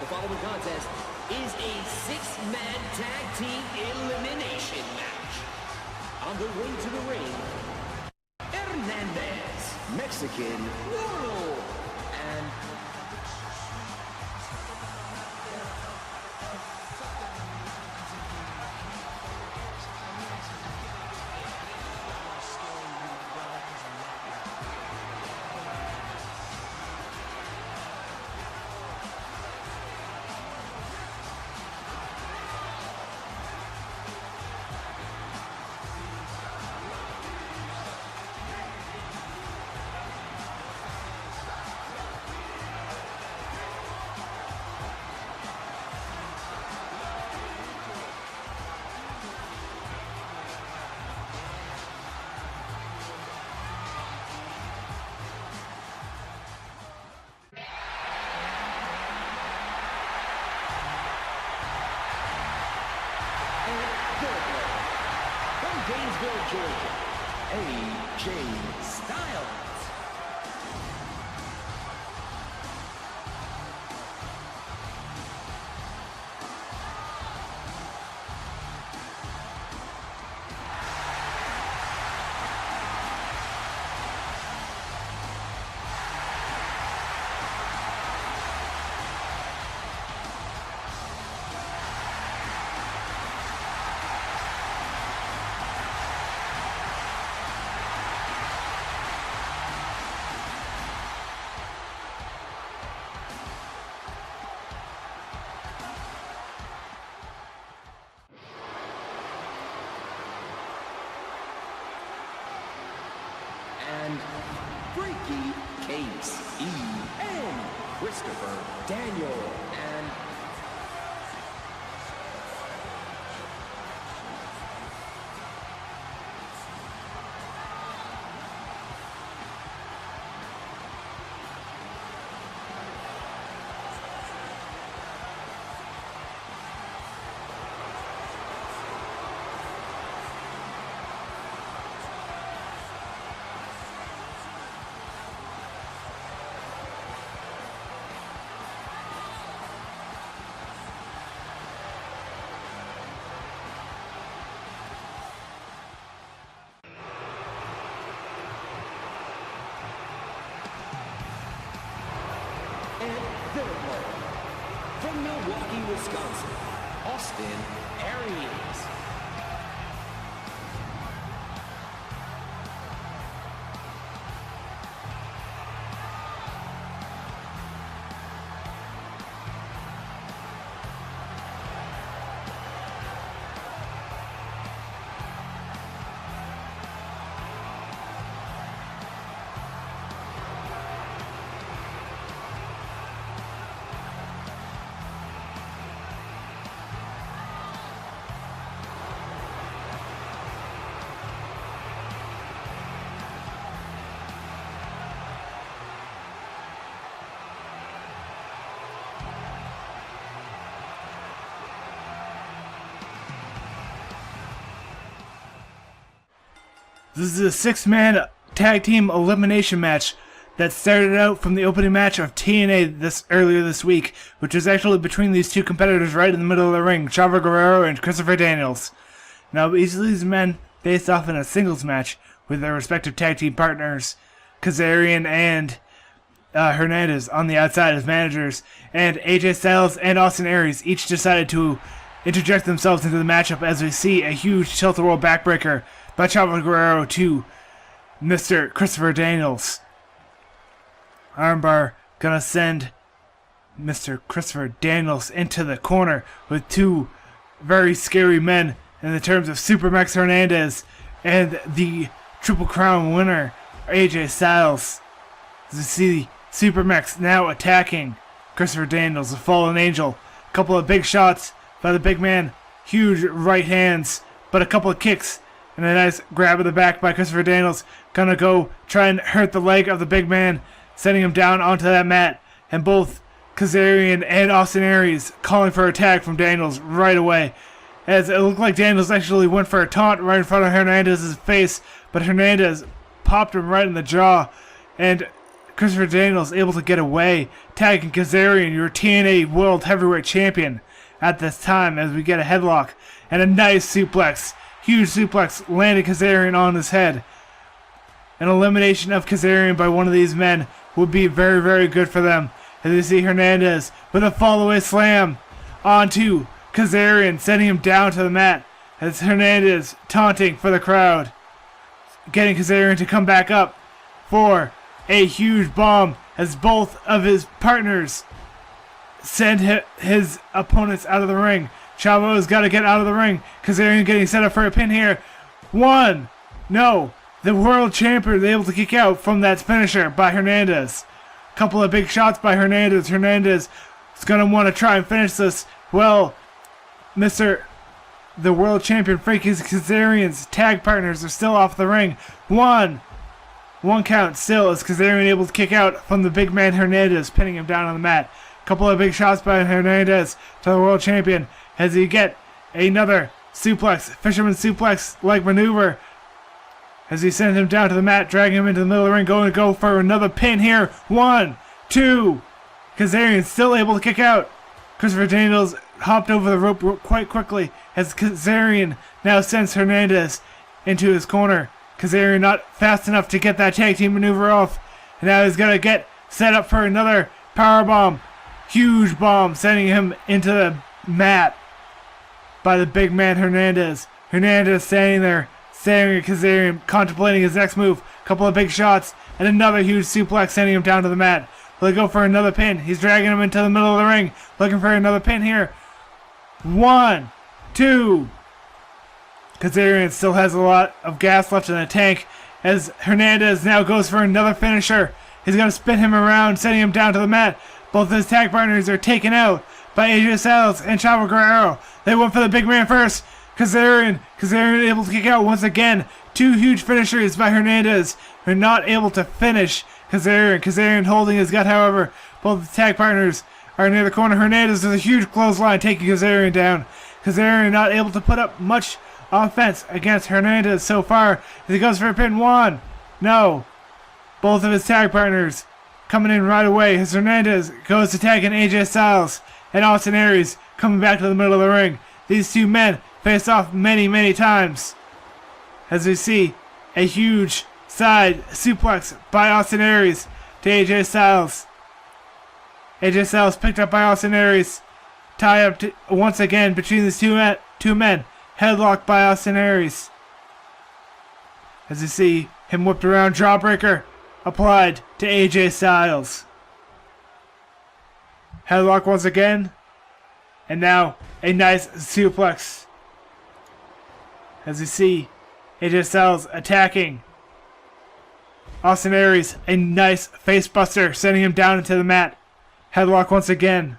The following contest is a six-man tag team elimination match. On the way to the ring, Hernandez, Mexican, Normal, and from Gainesville, Georgia, AJ Styles. And Freaky Case and Christopher Daniels and from Milwaukee, Wisconsin, Austin Aries. This is a six-man tag team elimination match that started out from the opening match of TNA earlier this week, which was actually between these two competitors right in the middle of the ring, Chavo Guerrero and Christopher Daniels. Now, each of these men faced off in a singles match with their respective tag team partners, Kazarian and Hernandez on the outside as managers, and AJ Styles and Austin Aries each decided to interject themselves into the matchup as we see a huge tilt-a-whirl backbreaker by Chavo Guerrero to Mr. Christopher Daniels. Armbar gonna send Mr. Christopher Daniels into the corner with two very scary men in the terms of Supermax Hernandez and the Triple Crown winner, AJ Styles. As we see Supermax now attacking Christopher Daniels, the fallen angel. A couple of big shots by the big man, huge right hands, but a couple of kicks and a nice grab of the back by Christopher Daniels. Gonna go try and hurt the leg of the big man, sending him down onto that mat. And both Kazarian and Austin Aries calling for attack from Daniels right away. As it looked like Daniels actually went for a taunt right in front of Hernandez's face, but Hernandez popped him right in the jaw. And Christopher Daniels able to get away, tagging Kazarian, your TNA World Heavyweight Champion, at this time as we get a headlock and a nice suplex. Huge suplex landing Kazarian on his head. An elimination of Kazarian by one of these men would be very, very good for them. As you see Hernandez with a fall-away slam onto Kazarian, sending him down to the mat. As Hernandez taunting for the crowd, getting Kazarian to come back up for a huge bomb as both of his partners send his opponents out of the ring. Chavo's got to get out of the ring. Kazarian getting set up for a pin here. One. No. The world champion is able to kick out from that finisher by Hernandez. Couple of big shots by Hernandez. Hernandez is going to want to try and finish this. Well, the world champion Frankie Kazarian's tag partners are still off the ring. One count still is Kazarian able to kick out from the big man Hernandez, pinning him down on the mat. Couple of big shots by Hernandez to the world champion as he get another suplex, fisherman suplex like maneuver as he sends him down to the mat, dragging him into the middle of the ring, going to go for another pin here. 1, 2. Kazarian still able to kick out. Christopher Daniels hopped over the rope quite quickly as Kazarian now sends Hernandez into his corner. Kazarian not fast enough to get that tag team maneuver off. And now he's going to get set up for another powerbomb. Huge bomb sending him into the mat by the big man Hernandez. Hernandez standing there, staring at Kazarian, contemplating his next move. Couple of big shots and another huge suplex sending him down to the mat. Will he go for another pin? He's dragging him into the middle of the ring, looking for another pin here. 1, 2. Kazarian still has a lot of gas left in the tank as Hernandez now goes for another finisher. He's going to spin him around, sending him down to the mat. Both his tag partners are taken out by AJ Styles and Chavo Guerrero. They went for the big man first. Kazarian able to kick out once again. 2 huge finishers by Hernandez. They're not able to finish Kazarian. Kazarian holding his gut, however. Both the tag partners are near the corner. Hernandez does a huge clothesline, taking Kazarian down. Kazarian not able to put up much offense against Hernandez so far. As he goes for a pin. 1. No. Both of his tag partners coming in right away as Hernandez goes to tag in AJ Styles and Austin Aries coming back to the middle of the ring. These two men face off many, many times. As we see a huge side suplex by Austin Aries to AJ Styles. AJ Styles picked up by Austin Aries. Tie up once again between these two men. Headlock by Austin Aries. As you see him whipped around, jawbreaker applied to AJ Styles. Headlock once again. And now a nice suplex. As you see AJ Styles attacking Austin Aries. A nice face buster sending him down into the mat. Headlock once again.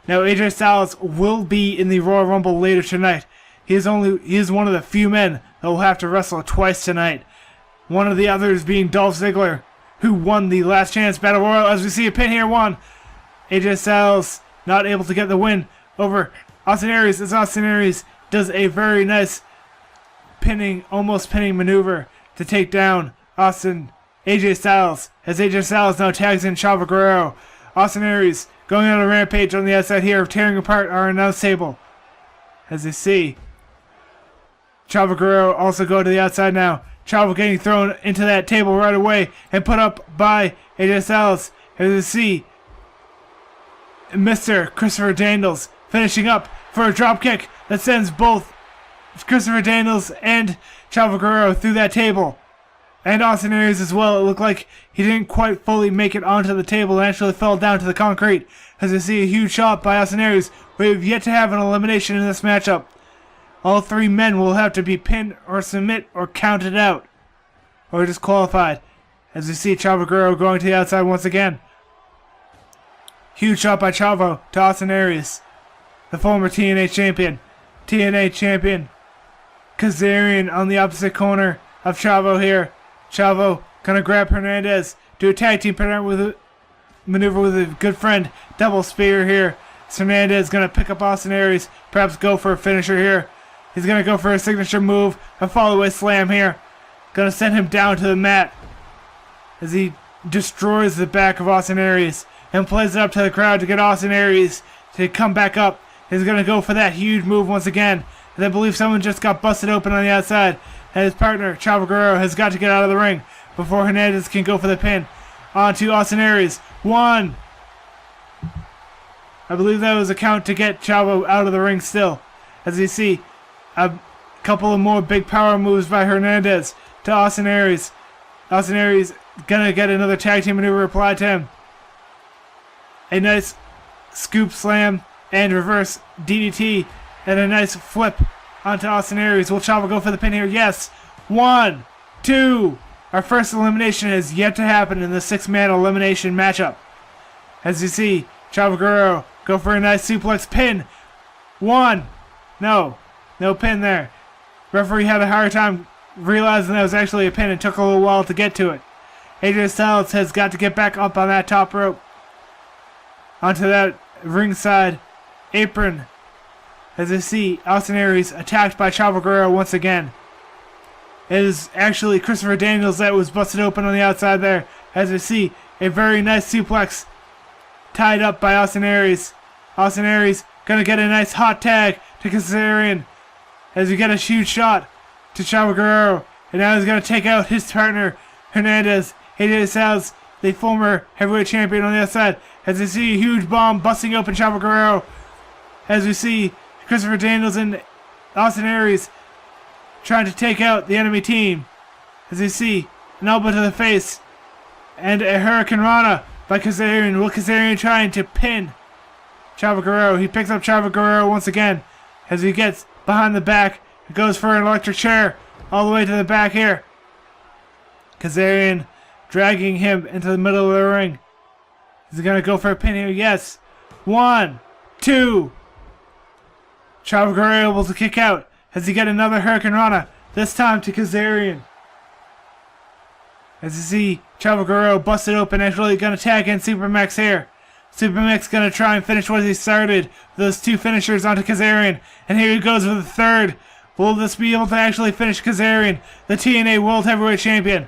Now AJ Styles will be in the Royal Rumble later tonight. He is one of the few men that will have to wrestle twice tonight. One of the others being Dolph Ziggler, who won the Last Chance Battle Royal. As we see a pin here, 1. AJ Styles not able to get the win over Austin Aries as Austin Aries does a very nice almost pinning maneuver to take down AJ Styles. As AJ Styles now tags in Chavo Guerrero. Austin Aries going on a rampage on the outside here, tearing apart our announce table. As you see, Chavo Guerrero also go to the outside now. Chavo getting thrown into that table right away and put up by AJ Styles. As you see, Mr. Christopher Daniels finishing up for a dropkick that sends both Christopher Daniels and Chavo Guerrero through that table. And Austin Aries as well. It looked like he didn't quite fully make it onto the table and actually fell down to the concrete. As you see a huge shot by Austin Aries. We have yet to have an elimination in this matchup. All 3 men will have to be pinned or submit or counted out. Or disqualified. As we see Chavo Guerrero going to the outside once again. Huge shot by Chavo to Austin Aries. The former TNA champion. TNA champion Kazarian on the opposite corner of Chavo here. Chavo gonna grab Hernandez. Do a tag team maneuver with a good friend. Double spear here. Hernandez gonna pick up Austin Aries. Perhaps go for a finisher here. He's gonna go for a signature move. A follow-away slam here. Gonna send him down to the mat. As he destroys the back of Austin Aries and plays it up to the crowd to get Austin Aries to come back up. He's going to go for that huge move once again. And I believe someone just got busted open on the outside. And his partner, Chavo Guerrero, has got to get out of the ring before Hernandez can go for the pin. On to Austin Aries. 1. I believe that was a count to get Chavo out of the ring still. As you see, a couple of more big power moves by Hernandez to Austin Aries. Austin Aries gonna get another tag team maneuver applied to him. A nice scoop slam and reverse DDT and a nice flip onto Austin Aries. Will Chavo go for the pin here? Yes. 1, 2. Our first elimination has yet to happen in the 6-man elimination matchup. As you see, Chavo Guerrero go for a nice suplex pin. 1. No pin there. Referee had a hard time realizing that was actually a pin and took a little while to get to it. AJ Styles has got to get back up on that top rope. Onto that ringside apron. As you see, Austin Aries attacked by Chavo Guerrero once again. It is actually Christopher Daniels that was busted open on the outside there. As you see, a very nice suplex tied up by Austin Aries. Austin Aries gonna get a nice hot tag to Kazarian as we get a huge shot to Chavo Guerrero. And now he's gonna take out his partner, Hernandez. AJ Styles, the former heavyweight champion, on the outside. As we see a huge bomb busting open Chavo Guerrero. As we see Christopher Daniels and Austin Aries trying to take out the enemy team. As you see an elbow to the face and a Hurricane Rana by Kazarian. Will Kazarian trying to pin Chavo Guerrero? He picks up Chavo Guerrero once again as he gets behind the back. He goes for an electric chair all the way to the back here. Kazarian dragging him into the middle of the ring. Is he going to go for a pin here? Yes. 1, 2. Chavo Guerrero able to kick out as he get another Hurricane Rana, this time to Kazarian. As you see, Chavo Guerrero busted open, actually going to tag in Supermax here. Supermax going to try and finish what he started. Those 2 finishers onto Kazarian. And here he goes with the 3rd. Will this be able to actually finish Kazarian, the TNA World Heavyweight Champion?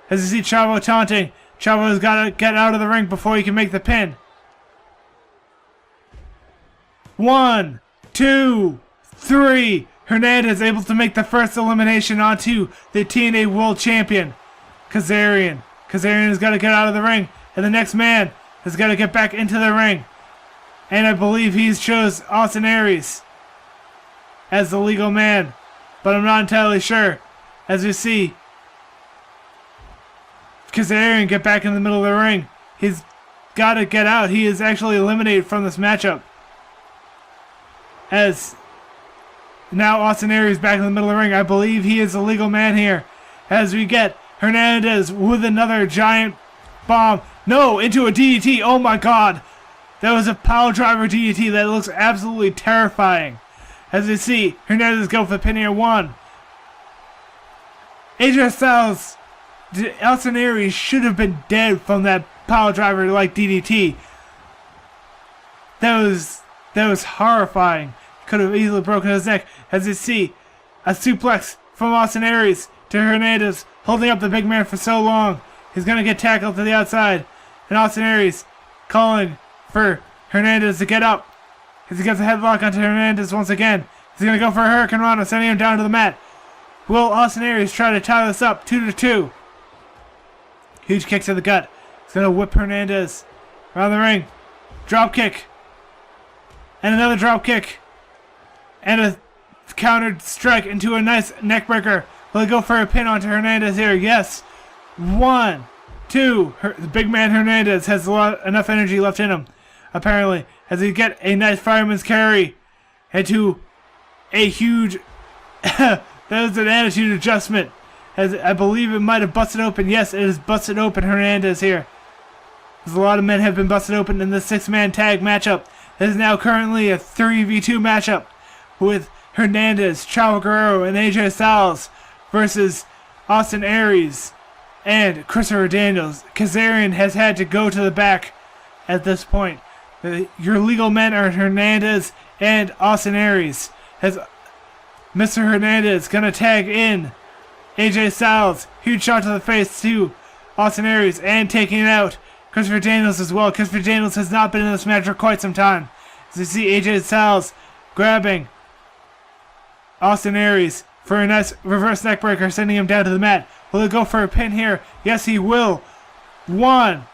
As you see Chavo taunting, Chavo has got to get out of the ring before he can make the pin. 1, 2, 3. Hernandez able to make the first elimination onto the TNA World Champion, Kazarian. Kazarian has got to get out of the ring, and the next man has got to get back into the ring. And I believe he's chose Austin Aries as the legal man, but I'm not entirely sure. As we see Kazarian get back in the middle of the ring, he's got to get out. He is actually eliminated from this matchup. As now Austin Aries back in the middle of the ring. I believe he is the legal man here. As we get Hernandez with another giant bomb. No, into a DDT. Oh my god. That was a power driver DDT that looks absolutely terrifying. As we see, Hernandez go for the pin here. 1. AJ Styles, Austin Aries should have been dead from that power driver like DDT. That was horrifying. Could have easily broken his neck. As you see, a suplex from Austin Aries to Hernandez, holding up the big man for so long. He's going to get tackled to the outside. And Austin Aries calling for Hernandez to get up. As he gets a headlock onto Hernandez once again. He's going to go for a Hurricane Rana, sending him down to the mat. Will Austin Aries try to tie this up? 2-2. Huge kick to the gut. He's going to whip Hernandez around the ring. Drop kick. And another drop kick. And a countered strike into a nice neckbreaker. Will he go for a pin onto Hernandez here? Yes. 1, 2. The big man Hernandez has enough energy left in him, apparently, as he get a nice fireman's carry into a huge... that was an attitude adjustment. As I believe it might have busted open. Yes, it is busted open Hernandez here. As a lot of men have been busted open in this 6-man tag matchup. It is now currently a 3v2 matchup with Hernandez, Chavo Guerrero, and AJ Styles versus Austin Aries and Christopher Daniels. Kazarian has had to go to the back at this point. Your legal men are Hernandez and Austin Aries. As Mr. Hernandez gonna tag in AJ Styles. Huge shot to the face to Austin Aries and taking out Christopher Daniels as well. Christopher Daniels has not been in this match for quite some time. As you see AJ Styles grabbing Austin Aries for a nice reverse neckbreaker, sending him down to the mat. Will he go for a pin here? Yes, he will. 1.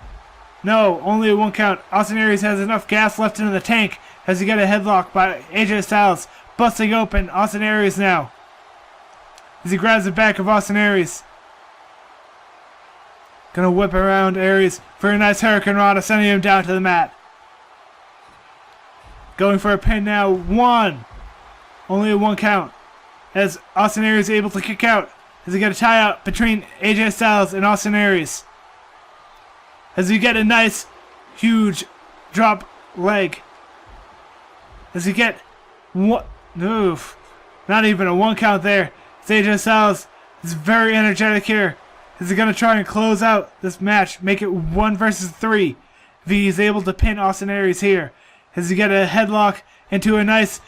No, only a 1 count. Austin Aries has enough gas left in the tank as he got a headlock by AJ Styles, busting open Austin Aries now. As he grabs the back of Austin Aries. Gonna whip around Aries for a nice Hurricane Rana, sending him down to the mat. Going for a pin now. 1. Only a 1 count. As Austin Aries is able to kick out. As he got a tie out between AJ Styles and Austin Aries. As we get a nice, huge drop leg. As we get not even a 1 count there. As AJ Styles is very energetic here. Is he going to try and close out this match? Make it 1 versus 3. If he's able to pin Austin Aries here. As he get a headlock into a nice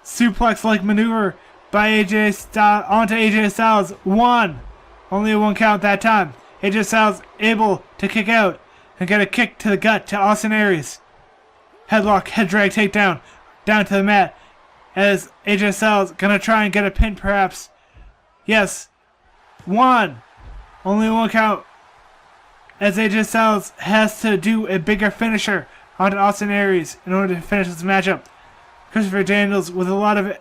suplex-like maneuver by AJ Styles onto AJ Styles. 1. Only a 1 count that time. AJ Styles able to kick out and get a kick to the gut to Austin Aries. Headlock, head drag, takedown, down to the mat. As AJ Styles gonna try and get a pin perhaps. Yes. 1. Only 1 count. As AJ Styles has to do a bigger finisher onto Austin Aries in order to finish this matchup. Christopher Daniels with a lot of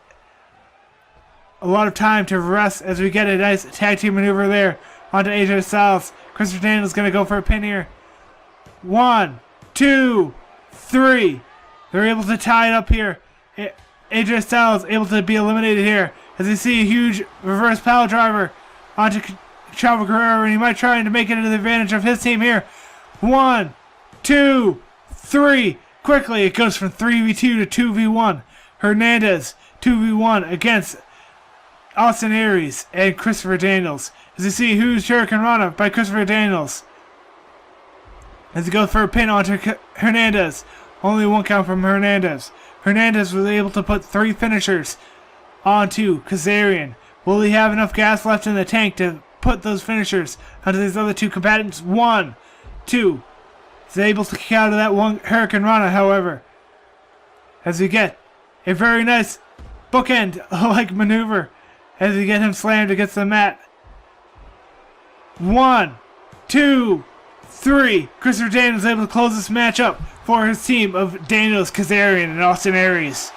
time to rest as we get a nice tag team maneuver there onto AJ Styles. Christopher Daniels gonna go for a pin here. 1, 2, 3. They're able to tie it up here. AJ Styles able to be eliminated here as you see a huge reverse power driver onto Chavo Guerrero, and he might try to make it into the advantage of his team here. 1, 2, 3. Quickly, it goes from 3v2 to 2v1. Hernandez 2v1 against Austin Aries and Christopher Daniels. As you see, who's Hurricane Rana by Christopher Daniels. As he goes for a pin onto Hernandez. Only 1 count from Hernandez. Hernandez was able to put 3 finishers onto Kazarian. Will he have enough gas left in the tank to put those finishers onto these other 2 combatants? 1, 2. He's able to kick out of that 1 Hurricane Rana, however. As we get a very nice bookend-like maneuver. As we get him slammed against the mat. 1, 2, 3. Christopher Daniels is able to close this match up for his team of Daniels, Kazarian, and Austin Aries.